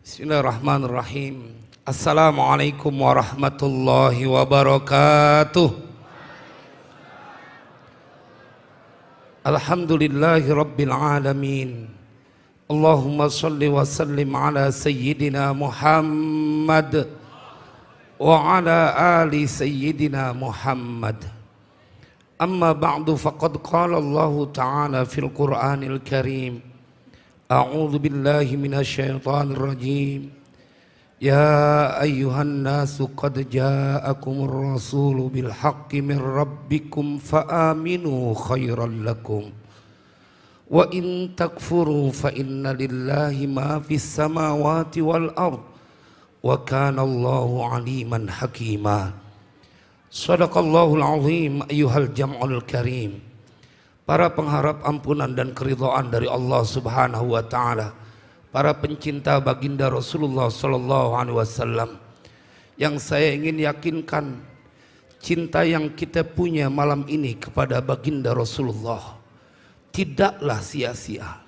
Bismillahirrahmanirrahim. Assalamualaikum warahmatullahi wabarakatuh. Alhamdulillahi rabbil alamin. Allahumma salli wa sallim ala sayyidina Muhammad wa ala ali sayyidina Muhammad. Amma ba'du, faqad qala Allah ta'ala fil Qur'anil Karim. A'udzu billahi minasy syaithanir rajim. Ya ayyuhan nasu qad ja'akumur rasulu bil haqqi min rabbikum fa'aminu khairan lakum. Wa in takfuru fa inna lillahi ma fis samawati wal ard. Wa kana Allahu aliman hakima. Shadaqallahul azim ayyuhal jam'ul karim. Para pengharap ampunan dan keridhaan dari Allah Subhanahu wa taala, para pencinta baginda Rasulullah sallallahu alaihi wasallam, yang saya ingin yakinkan cinta yang kita punya malam ini kepada baginda Rasulullah tidaklah sia-sia.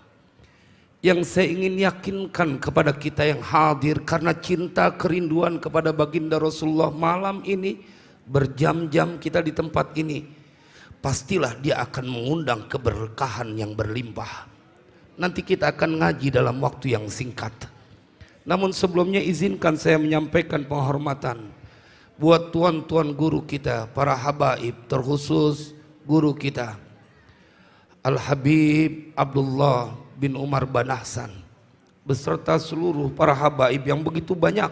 Yang saya ingin yakinkan kepada kita yang hadir, karena cinta kerinduan kepada baginda Rasulullah malam ini berjam-jam kita di tempat ini, pastilah dia akan mengundang keberkahan yang berlimpah. Nanti kita akan ngaji dalam waktu yang singkat. Namun sebelumnya izinkan saya menyampaikan penghormatan buat tuan-tuan guru kita, para habaib, terkhusus guru kita Al-Habib Abdullah bin Umar Banahsan, beserta seluruh para habaib yang begitu banyak,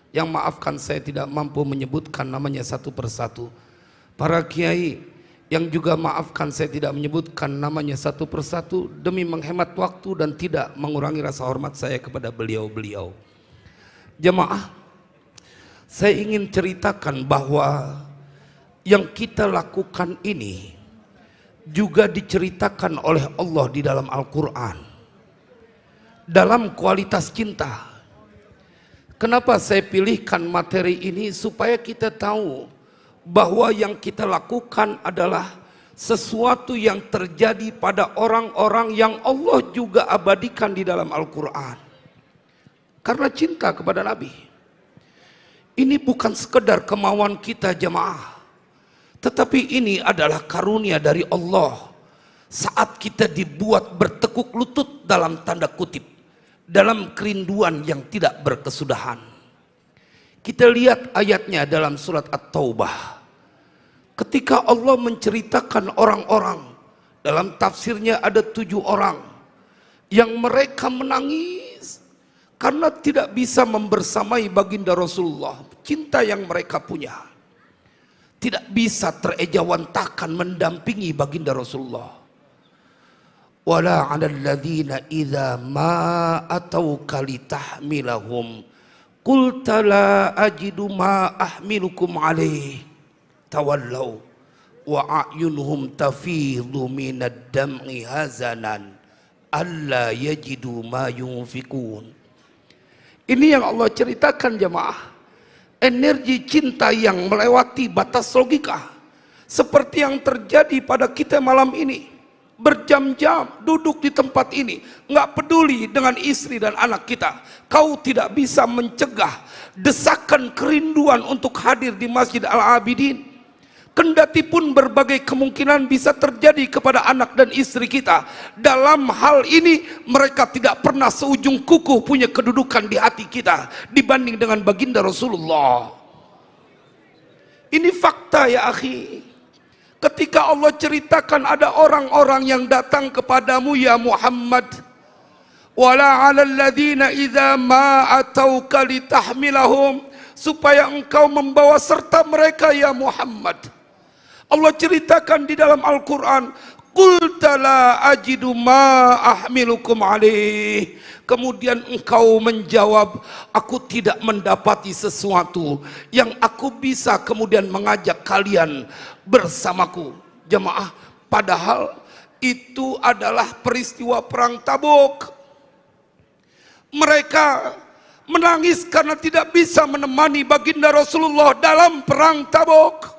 yang maafkan saya tidak mampu menyebutkan namanya satu persatu. Para kiai yang juga maafkan saya tidak menyebutkan namanya satu persatu demi menghemat waktu dan tidak mengurangi rasa hormat saya kepada beliau-beliau. Jemaah, saya ingin ceritakan bahwa yang kita lakukan ini juga diceritakan oleh Allah di dalam Al-Quran dalam kualitas cinta. Kenapa saya pilihkan materi ini? Supaya kita tahu bahwa yang kita lakukan adalah sesuatu yang terjadi pada orang-orang yang Allah juga abadikan di dalam Al-Quran. Karena cinta kepada Nabi. Ini bukan sekedar kemauan kita jemaah, tetapi ini adalah karunia dari Allah saat kita dibuat bertekuk lutut dalam tanda kutip dalam kerinduan yang tidak berkesudahan. Kita lihat ayatnya dalam surat At-Taubah. Ketika Allah menceritakan orang-orang, dalam tafsirnya ada 7 orang yang mereka menangis karena tidak bisa membersamai baginda Rasulullah. Cinta yang mereka punya tidak bisa terejawantahkan mendampingi baginda Rasulullah. Wala 'alal ladzina idza ma atauka litahmilahum qulta la ajidu ma ahmilukum alaih tawallau wa a'yunuhum tafidhu minad dam'i hazanan alla yajidu ma yunfikun. Ini yang Allah ceritakan jemaah, energi cinta yang melewati batas logika, seperti yang terjadi pada kita malam ini. Berjam-jam duduk di tempat ini, nggak peduli dengan istri dan anak kita, kau tidak bisa mencegah desakan kerinduan untuk hadir di Masjid Al-Abidin. Kendati pun berbagai kemungkinan bisa terjadi kepada anak dan istri kita, dalam hal ini mereka tidak pernah seujung kuku punya kedudukan di hati kita dibanding dengan baginda Rasulullah. Ini fakta ya akhi. Ketika Allah ceritakan ada orang-orang yang datang kepadamu ya Muhammad, wala 'alal ladzina idza ma atauka litahmilahum, supaya engkau membawa serta mereka ya Muhammad. Allah ceritakan di dalam Al-Quran, qulta la ajidu ma ahmilukum alaih. Kemudian engkau menjawab, aku tidak mendapati sesuatu yang aku bisa kemudian mengajak kalian bersamaku. Jemaah, padahal itu adalah peristiwa perang Tabuk. Mereka menangis karena tidak bisa menemani baginda Rasulullah dalam perang Tabuk.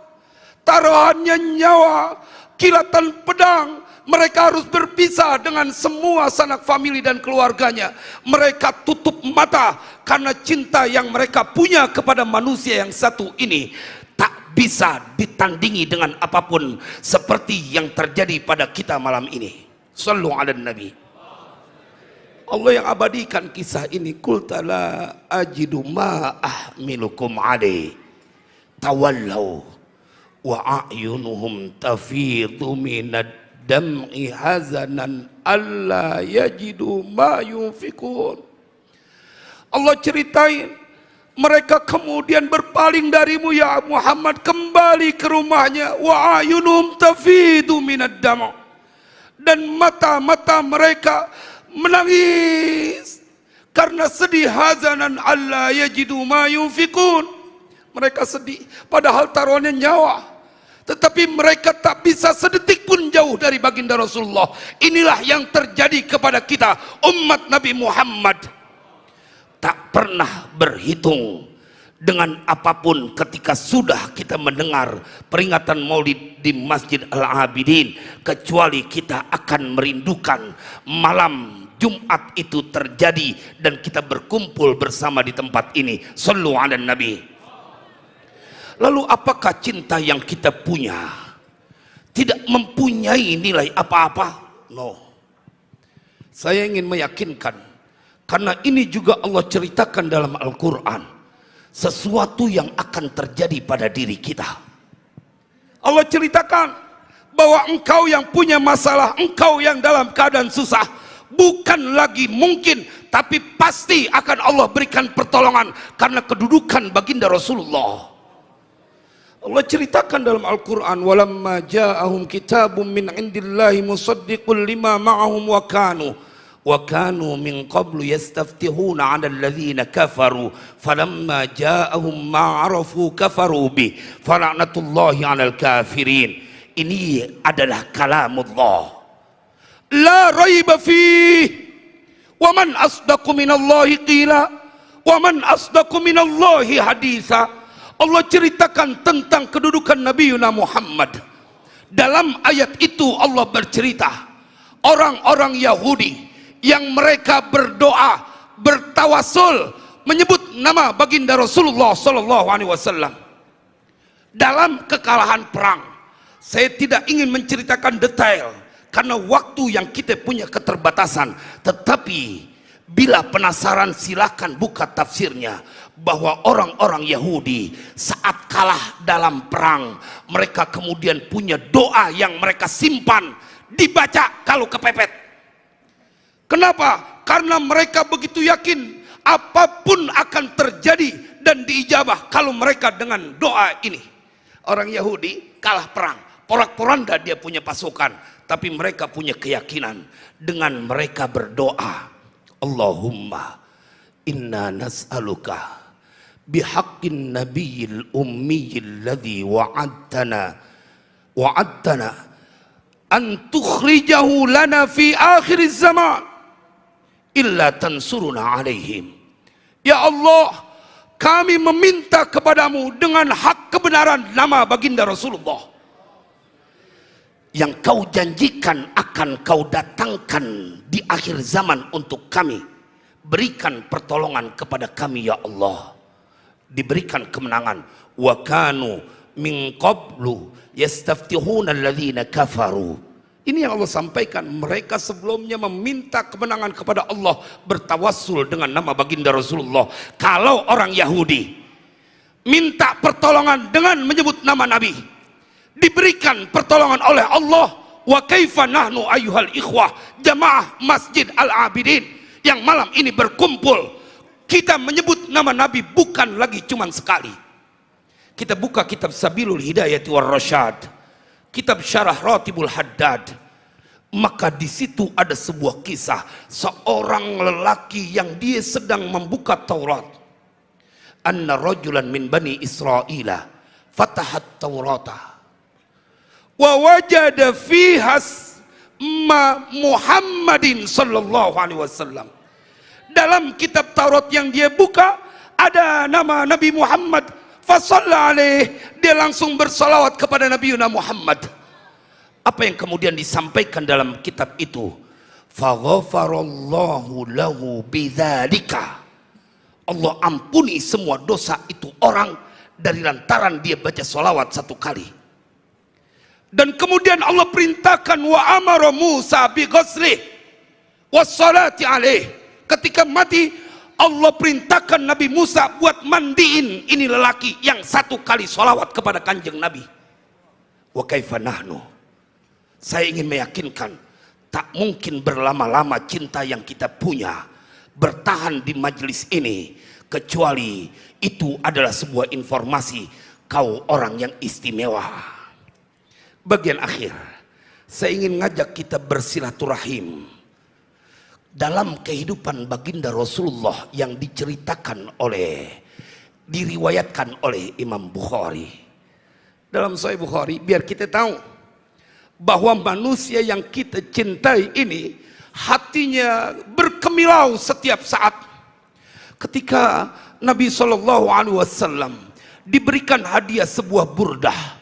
Taruhannya nyawa, kilatan pedang, Mereka harus berpisah dengan semua sanak famili dan keluarganya. Mereka tutup mata karena cinta yang mereka punya kepada manusia yang satu ini tak bisa ditandingi dengan apapun, seperti yang terjadi pada kita malam ini. Shallu ala nabi. Allah yang abadikan kisah ini. Qul la ajidu ma ahmilukum alaihi tawallau wa a'yunuhum tafidu minad dam'i hazanan alla yajidu ma yunfikun. Allah ceritain, mereka kemudian berpaling darimu ya Muhammad, kembali ke rumahnya. Wa ayunum tafidu minad dam', dan mata-mata mereka menangis karena sedih. Hazanan alla yajidu ma yunfikun. Mereka sedih padahal taruhannya nyawa, tetapi mereka tak bisa sedetik pun jauh dari baginda Rasulullah. Inilah yang terjadi kepada kita umat Nabi Muhammad. Tak pernah berhitung dengan apapun ketika sudah kita mendengar peringatan Maulid di Masjid Al-Abidin, kecuali kita akan merindukan malam Jumat itu terjadi dan kita berkumpul bersama di tempat ini. Shallu ala nabi. Lalu apakah cinta yang kita punya tidak mempunyai nilai apa-apa? No. Saya ingin meyakinkan, karena ini juga Allah ceritakan dalam Al-Quran, sesuatu yang akan terjadi pada diri kita. Allah ceritakan bahwa engkau yang punya masalah, engkau yang dalam keadaan susah, bukan lagi mungkin, tapi pasti akan Allah berikan pertolongan karena kedudukan baginda Rasulullah. Allah ceritakan dalam Al-Quran, walamma ja'ahum kitabun min indillahi musaddiqul lima ma'ahum wa kanu min qablu yastaftihuna 'ala alladhina kafaru falamma ja'ahum ma'arafu kafaru bih fala'natullahi 'alal kafirin. Ini adalah kalamullah la raiba fih, wa man asdaqu minallahi qila wa man asdaqu minallahi haditha. Allah ceritakan tentang kedudukan Nabi Muhammad. Dalam ayat itu Allah bercerita orang-orang Yahudi yang mereka berdoa, bertawasul, menyebut nama baginda Rasulullah SAW dalam kekalahan perang. Saya tidak ingin menceritakan detail karena waktu yang kita punya keterbatasan, tetapi bila penasaran silakan buka tafsirnya, bahwa orang-orang Yahudi saat kalah dalam perang, mereka kemudian punya doa yang mereka simpan, dibaca kalau kepepet. Kenapa? Karena mereka begitu yakin apapun akan terjadi dan diijabah kalau mereka dengan doa ini. Orang Yahudi kalah perang, porak-poranda dia punya pasukan, tapi mereka punya keyakinan dengan mereka berdoa, Allahumma inna nas'aluka bihaqqin nabiyil ummiyil ladzi wa'adtana an tukhrijahu lana fi akhir zaman illa tansuruna alaihim. Ya Allah, kami meminta kepadamu dengan hak kebenaran nama baginda Rasulullah yang kau janjikan akan kau datangkan di akhir zaman untuk kami. Berikan pertolongan kepada kami ya Allah, diberikan kemenangan. Wa kanu min qablu yastaftihuna alladhina kafaru. Ini yang Allah sampaikan, mereka sebelumnya meminta kemenangan kepada Allah, bertawassul dengan nama baginda Rasulullah. Kalau orang Yahudi minta pertolongan dengan menyebut nama Nabi, diberikan pertolongan oleh Allah. Wa kaifa nahnu ayyuhal ikhwah jamaah Masjid Al-Abidin yang malam ini berkumpul, kita menyebut nama Nabi bukan lagi cuma sekali. Kita buka kitab Sabilul Hidayati war Rasyad, kitab Syarah Ratibul Haddad, maka di situ ada sebuah kisah seorang lelaki yang dia sedang membuka Taurat. Anna rajulan min bani Israila fatahat Taurata wa wajada fiha ma Muhammadin sallallahu alaihi wasallam. Dalam kitab Taurat yang dia buka ada nama Nabi Muhammad. Fasalla alaih, dia langsung bersalawat kepada Nabi Muhammad. Apa yang kemudian disampaikan dalam kitab itu? Faghafarallahu lahu bidzalika. Allah ampuni semua dosa itu orang dari lantaran dia baca sholawat 1 kali. Dan kemudian Allah perintahkan wa amara Musa bi ghuslih wassalati alaih. Ketika mati Allah perintahkan Nabi Musa buat mandiin ini lelaki yang 1 kali sholawat kepada kanjeng Nabi. Wa kaifa nahnu. Saya ingin meyakinkan tak mungkin berlama-lama cinta yang kita punya bertahan di majelis ini, kecuali itu adalah sebuah informasi kau orang yang istimewa. Bagian akhir, saya ingin ngajak kita bersilaturahim dalam kehidupan baginda Rasulullah yang diriwayatkan oleh Imam Bukhari. Dalam Sahih Bukhari, biar kita tahu bahwa manusia yang kita cintai ini hatinya berkemilau setiap saat. Ketika Nabi SAW diberikan hadiah sebuah burdah,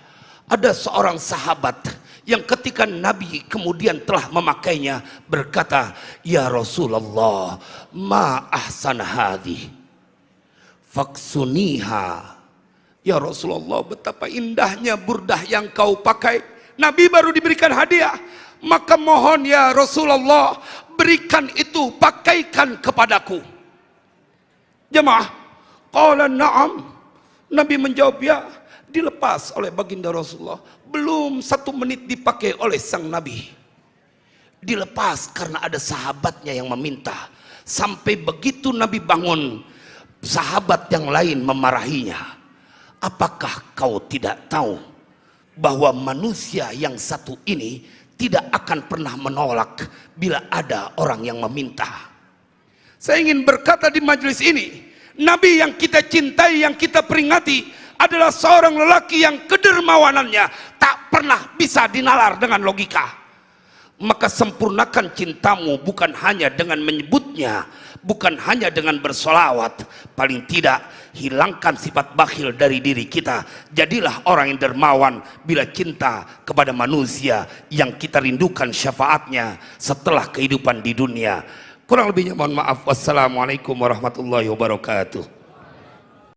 ada seorang sahabat yang ketika Nabi kemudian telah memakainya berkata, ya Rasulullah, ma ahsan hadhi faksuniha. Ya Rasulullah, betapa indahnya burdah yang kau pakai. Nabi baru diberikan hadiah, maka mohon ya Rasulullah, berikan itu, pakaikan kepadaku. Jemaah, qala na'am. Nabi menjawab ya. Dilepas oleh baginda Rasulullah. Belum 1 menit dipakai oleh sang Nabi, dilepas karena ada sahabatnya yang meminta. Sampai begitu Nabi bangun, sahabat yang lain memarahinya. Apakah kau tidak tahu bahwa manusia yang satu ini tidak akan pernah menolak bila ada orang yang meminta? Saya ingin berkata di majelis ini, Nabi yang kita cintai, yang kita peringati adalah seorang lelaki yang kedermawanannya tak pernah bisa dinalar dengan logika. Maka sempurnakan cintamu bukan hanya dengan menyebutnya, bukan hanya dengan bersolawat. Paling tidak hilangkan sifat bakhil dari diri kita. Jadilah orang yang dermawan bila cinta kepada manusia yang kita rindukan syafaatnya setelah kehidupan di dunia. Kurang lebihnya mohon maaf. Wassalamualaikum warahmatullahi wabarakatuh.